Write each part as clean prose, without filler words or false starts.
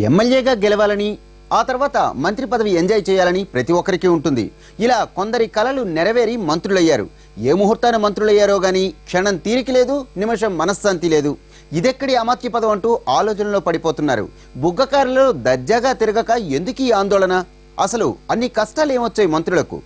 ఎమ్మెల్యేగా గెలవాలని, ఆ తర్వాత మంత్రి పదవి ఎంజాయ్ చేయాలని ప్రతి ఒక్కరికి ఉంటుంది. ఇలా కొందరి కలలు నెరవేరి మంత్రులయ్యారు. ఏ ముహూర్తాన మంత్రులయ్యారో గానీ క్షణం తీరిక లేదు, నిమిషం మనశ్శాంతి లేదు. ఇదెక్కడి అమాత్య పదం అంటూ ఆలోచనలో పడిపోతున్నారు. బుగ్గకారులు దర్జాగా తిరగక ఎందుకు ఈ ఆందోళన? అసలు అన్ని కష్టాలు ఏమొచ్చాయి మంత్రులకు?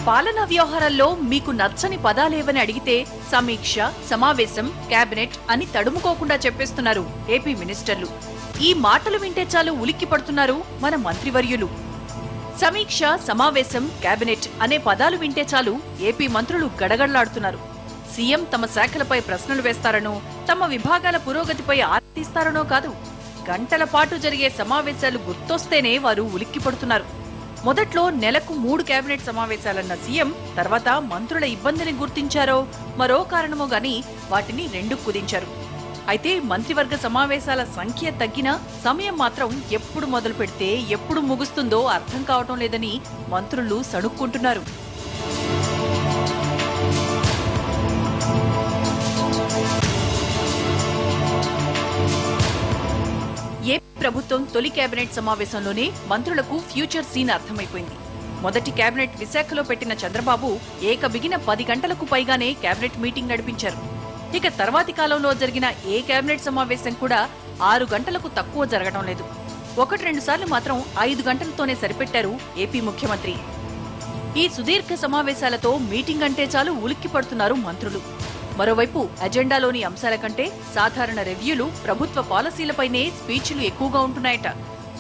పాలనా వ్యవహారాల్లో మీకు నచ్చని పదాలేవని అడిగితే సమీక్ష, సమావేశం, కేబినెట్ అని తడుముకోకుండా చెప్పేస్తున్నారు ఏపీ మినిస్టర్లు. ఈ మాటలు వింటే చాలు ఉలిక్కి పడుతున్నారు మన మంత్రివర్యులు. సమీక్ష, సమావేశం, కేబినెట్ అనే పదాలు వింటే చాలు ఏపీ మంత్రులు గడగడలాడుతున్నారు. సీఎం తమ శాఖలపై ప్రశ్నలు వేస్తారనో, తమ విభాగాల పురోగతిపై ఆర్తిస్తారనో కాదు, గంటల పాటు జరిగే సమావేశాలు గుర్తొస్తేనే వారు ఉలిక్కి పడుతున్నారు. మొదట్లో నెలకు 3 కేబినెట్ సమావేశాలన్న సీఎం తర్వాత మంత్రుల ఇబ్బందిని గుర్తించారో మరో కారణమో గాని వాటిని 2 కుదించారు. అయితే మంత్రివర్గ సమావేశాల సంఖ్య తగ్గినా సమయం మాత్రం ఎప్పుడు మొదలు పెడితే ఎప్పుడు ముగుస్తుందో అర్థం కావటం లేదని మంత్రులు సణుక్కుంటున్నారు. ఏపీ ప్రభుత్వం తొలి కేబినెట్ సమావేశంలోనే మంత్రులకు ఫ్యూచర్ సీన్ అర్థమైపోయింది. మొదటి కేబినెట్ విశాఖలో పెట్టిన చంద్రబాబు బిగిన 10 గంటలకు పైగానే కేబినెట్ మీటింగ్ నడిపించారు. ఇక తర్వాతి కాలంలో జరిగిన ఏ కేబినెట్ సమావేశం కూడా 6 గంటలకు తక్కువ జరగడం లేదు. 1-2 సార్లు మాత్రం 5 గంటలతోనే సరిపెట్టారు ఏపీ ముఖ్యమంత్రి. ఈ సుదీర్ఘ సమావేశాలతో మీటింగ్ అంటే చాలు ఉలిక్కి పడుతున్నారు మంత్రులు. మరోవైపు అజెండాలోని అంశాల కంటే సాధారణ రివ్యూలు, ప్రభుత్వ పాలసీలపైనే స్పీచ్లు ఎక్కువగా ఉంటున్నాయట.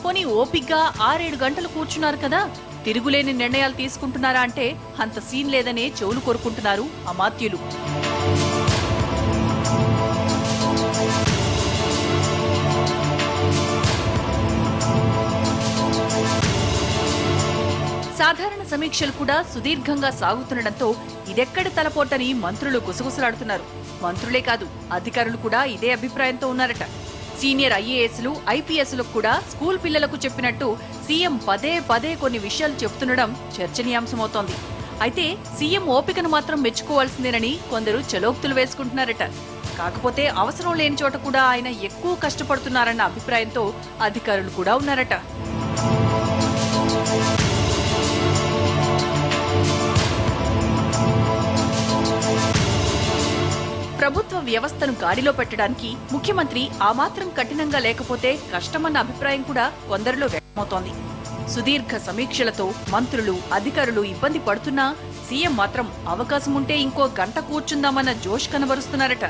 పోనీ ఓపిగ్గా 6-7 గంటలు కూర్చున్నారు కదా, తిరుగులేని నిర్ణయాలు తీసుకుంటున్నారా అంటే అంత సీన్ లేదనే చెవులు కోరుకుంటున్నారు అమాత్యులు. సాధారణ సమీక్షలు కూడా సుదీర్ఘంగా సాగుతుండటంతో ఇదెక్కడ తలపోటని మంత్రులు గుసగుసలాడుతున్నారు. మంత్రులే కాదు, అధికారులు కూడా ఇదే అభిప్రాయంతో ఉన్నారట. సీనియర్ ఐఏఎస్లు, ఐపీఎస్లకు కూడా స్కూల్ పిల్లలకు చెప్పినట్టు సీఎం పదే కొన్ని విషయాలు చెబుతుండడం చర్చనీయాంశమవుతోంది. అయితే సీఎం ఓపికను మాత్రం మెచ్చుకోవాల్సిందేనని కొందరు చలోక్తులు వేసుకుంటున్నారట. కాకపోతే అవసరం లేని చోట కూడా ఆయన ఎక్కువ కష్టపడుతున్నారన్న అభిప్రాయంతో అధికారులు కూడా ఉన్నారట. ప్రభుత్వ వ్యవస్థను గాడిలో పెట్టడానికి ముఖ్యమంత్రి ఆ మాత్రం కఠినంగా లేకపోతే కష్టమన్న అభిప్రాయం కూడా కొందరిలో వ్యక్తమవుతోంది. సుదీర్ఘ సమీక్షలతో మంత్రులు, అధికారులు ఇబ్బంది పడుతున్నా సీఎం మాత్రం అవకాశం ఉంటే ఇంకో గంట కూర్చుందామన్న జోష్ కనబరుస్తున్నారట.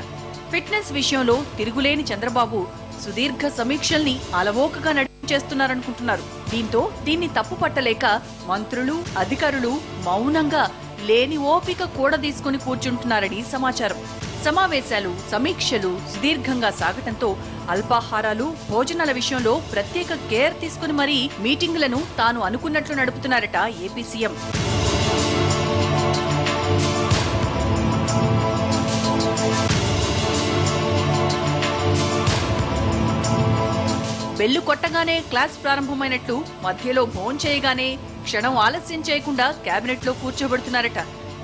ఫిట్నెస్ విషయంలో తిరుగులేని చంద్రబాబు సుదీర్ఘ సమీక్షల్ని అలవోకగా నడిపించేస్తున్నారనుకుంటున్నారు. దీంతో దీన్ని తప్పు పట్టలేక మంత్రులు, అధికారులు మౌనంగా లేని ఓపిక కూడా తీసుకుని కూర్చుంటున్నారని సమాచారం. సమావేశాలు, సమీక్షలు సుదీర్ఘంగా సాగటంతో అల్పాహారాలు, భోజనాల విషయంలో ప్రత్యేక కేర్ తీసుకుని మరీ మీటింగులను తాను అనుకున్నట్లు నడుపుతున్నారట ఏపీ సీఎం. బెల్లు కొట్టగానే క్లాస్ ప్రారంభమైనట్లు మధ్యలో భోంచేయగానే క్షణం ఆలస్యం చేయకుండా కేబినెట్లో కూర్చోబెడుతున్నారట.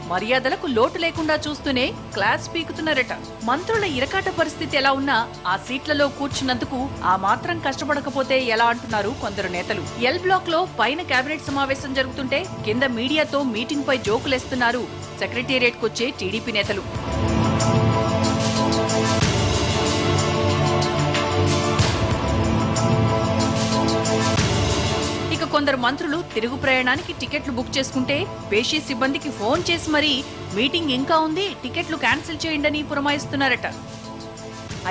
మర్యాదలకు లోటు లేకుండా చూస్తూనే క్లాస్ పీకుతున్నారట. మంత్రుల ఇరకాట పరిస్థితి ఎలా ఉన్నా ఆ సీట్లలో కూర్చున్నందుకు ఆ మాత్రం కష్టపడకపోతే ఎలా అంటున్నారు కొందరు నేతలు. ఎల్ బ్లాక్ లో పైన కేబినెట్ సమావేశం జరుగుతుంటే కింద మీడియాతో మీటింగ్ పై జోకులేస్తున్నారు సెక్రటేరియట్ కొచ్చే టీడీపీ నేతలు. కొందరు మంత్రులు తిరుగు ప్రయాణానికి టికెట్లు బుక్ చేసుకుంటే పేషీ సిబ్బందికి ఫోన్ చేసి మరీ మీటింగ్ ఇంకా ఉంది, టికెట్లు క్యాన్సిల్ చేయండని పురమాయిస్తున్నారట.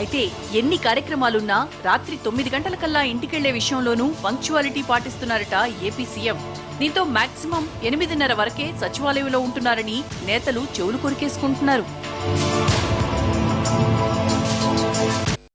అయితే ఎన్ని కార్యక్రమాలున్నా రాత్రి 9 గంటలకల్లా ఇంటికెళ్లే విషయంలోనూ పంక్చువాలిటీ పాటిస్తున్నారట ఏపీ సీఎం. దీంతో మాక్సిమం 8:30 వరకే సచివాలయంలో ఉంటున్నారని నేతలు చెవులు కొరికేసుకుంటున్నారు.